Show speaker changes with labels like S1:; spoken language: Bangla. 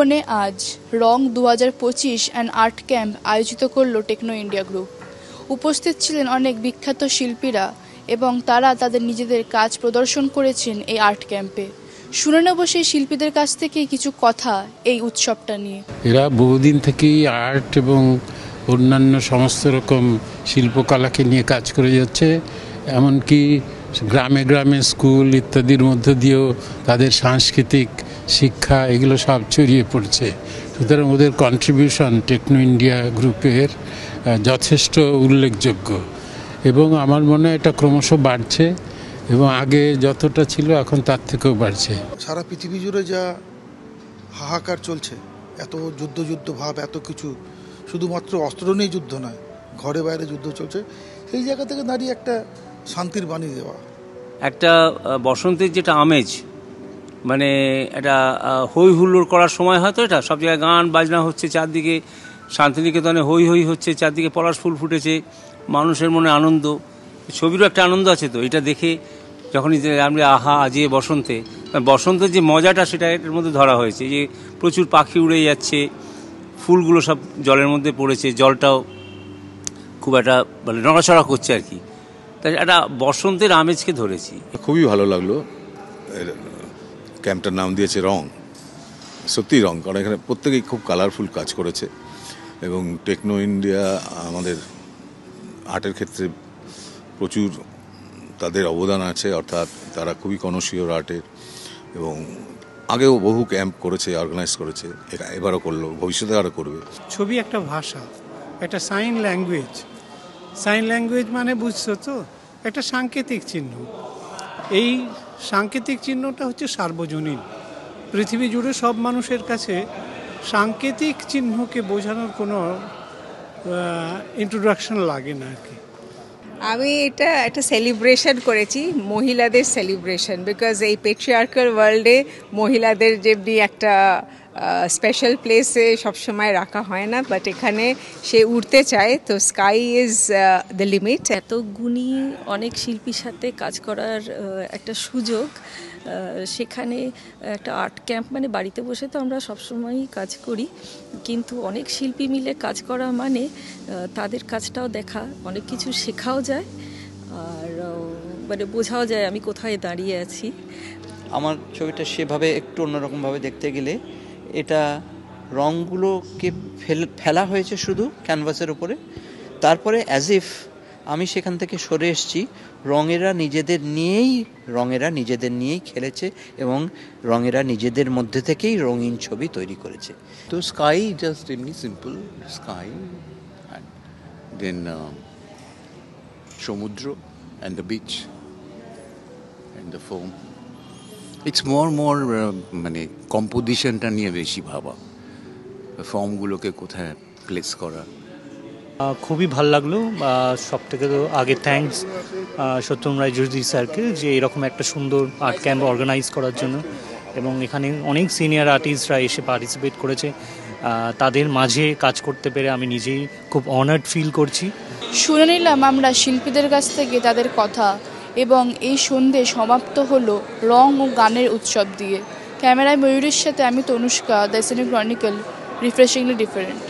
S1: ভুবনে আজ রং 2025 অ্যান্ড আর্ট ক্যাম্প আয়োজিত করল টেকনো ইন্ডিয়া গ্রুপ। উপস্থিত ছিলেন অনেক বিখ্যাত শিল্পীরা এবং তারা তাদের নিজেদের কাজ প্রদর্শন করেছেন এই আর্ট ক্যাম্পে। শুনে নেব সেই শিল্পীদের কাছ থেকে কিছু কথা এই উৎসবটা নিয়ে।
S2: এরা বহুদিন থেকেই আর্ট এবং অন্যান্য সমস্ত রকম শিল্পকলাকে নিয়ে কাজ করে যাচ্ছে, এমনকি গ্রামে গ্রামে স্কুল ইত্যাদির মধ্য দিয়েও তাদের সাংস্কৃতিক শিক্ষা এগুলো সব ছড়িয়ে পড়ছে। সুতরাং ওদের কন্ট্রিবিউশন টেকনো ইন্ডিয়া গ্রুপের যথেষ্ট উল্লেখযোগ্য এবং আমার মনে হয় এটা ক্রমশ বাড়ছে এবং আগে যতটা ছিল এখন তার থেকেও বাড়ছে।
S3: সারা পৃথিবী জুড়ে যা হাহাকার চলছে, এত যুদ্ধ ভাব, এত কিছু, শুধুমাত্র অস্ত্র নিয়ে যুদ্ধ নয়, ঘরে বাইরে যুদ্ধ চলছে, সেই জায়গা থেকে দাঁড়িয়ে একটা শান্তির বাণী দেওয়া,
S4: একটা বসন্তের যেটা আমেজ, মানে এটা হই হুল্লোড় করার সময় হয়তো এটা সব জায়গায় গান বাজনা হচ্ছে, চারদিকে শান্তিনিকেতনে হই হই হচ্ছে, চারদিকে পলাশ ফুল ফুটেছে, মানুষের মনে আনন্দ, ছবিরও একটা আনন্দ আছে। তো এটা দেখে যখনই আমরা আহা আজিয়ে বসন্তে, বসন্তের যে মজাটা সেটা এর মধ্যে ধরা হয়েছে, যে প্রচুর পাখি উড়ে যাচ্ছে, ফুলগুলো সব জলের মধ্যে পড়েছে, জলটাও খুব একটা মানে নড়াচড়া করছে আর কি, তাই একটা বসন্তের আমেজকে ধরেছি।
S5: খুবই ভালো লাগলো। ক্যাম্পটার নাম দিয়েছে রং, সত্যি রং, কারণ এখানে প্রত্যেকেই খুব কালারফুল কাজ করেছে এবং টেকনো ইন্ডিয়া আমাদের আর্টের ক্ষেত্রে প্রচুর তাদের অবদান আছে, অর্থাৎ তারা খুবই কনসিওর আর্টের এবং আগেও বহু ক্যাম্প করেছে, অর্গানাইজ করেছে, এবারও করলো, ভবিষ্যতে আরও করবে।
S6: ছবি একটা ভাষা, একটা সাইন ল্যাঙ্গুয়েজ। সাইন ল্যাঙ্গুয়েজ মানে বুঝছো তো, একটা সাংকেতিক চিহ্ন। এই সাংকেতিক চিহ্নটা হচ্ছে সার্বজনীন, পৃথিবী জুড়ে সব মানুষের কাছে সাংকেতিক চিহ্নকে বোঝানোর কোনো ইন্ট্রোডাকশন লাগে না আর কি।
S7: আমি এটা একটা সেলিব্রেশন করেছি, মহিলাদের সেলিব্রেশন, বিকজ এই পেট্রিয়ার্কাল ওয়ার্ল্ডে মহিলাদের যেমনি একটা স্পেশাল প্লেসে সবসময় রাখা হয় না, বাট এখানে সে উঠতে চায়, তো স্কাই ইজ দ্য লিমিট।
S8: এত গুণী অনেক শিল্পীর সাথে কাজ করার একটা সুযোগ, সেখানে একটা আর্ট ক্যাম্প মানে বাড়িতে বসে তো আমরা সবসময়ই কাজ করি, কিন্তু অনেক শিল্পী মিলে কাজ করা মানে তাদের কাজটাও দেখা, অনেক কিছু শেখাও যায় আর মানে বোঝাও যায় আমি কোথায় দাঁড়িয়ে আছি।
S9: আমার ছবিটা সেভাবে একটু অন্যরকমভাবে দেখতে গেলে এটা রঙগুলোকে ফেলা হয়েছে শুধু ক্যানভাসের উপরে, তারপরে অ্যাজ ইফ আমি সেখান থেকে সরে এসেছি, রঙেরা নিজেদের নিয়েই খেলেছে এবং রঙেরা নিজেদের মধ্যে থেকেই রঙিন ছবি তৈরি করেছে।
S10: তো স্কাই জাস্ট এমনি সিম্পল স্কাই, দেন সমুদ্র and the beach and the foam. It's more মানে কম্পোজিশনটা নিয়ে বেশি ভাবা, ফর্মগুলোকে কোথায় প্লেস করা।
S11: খুবই ভালো লাগলো। সব থেকে তো আগে থ্যাঙ্কস সত্যম রায়চৌধুরী স্যারকে যে এরকম একটা সুন্দর আর্ট ক্যাম্প অর্গানাইজ করার জন্য, এবং এখানে অনেক সিনিয়র আর্টিস্টরা এসে পার্টিসিপেট করেছে, তাদের মাঝে কাজ করতে পেরে আমি নিজেই খুব অনার্ড ফিল করছি।
S1: শুনে নিলাম আমরা শিল্পীদের কাছ থেকে তাদের কথা, এবং এই সন্ধে সমাপ্ত হলো রং ও গানের উৎসব দিয়ে। ক্যামেরায় ময়ূরের সাথে আমি তনুষ্কা, দ্য সিনে ক্রনিকল, রিফ্রেশিংলি ডিফারেন্ট।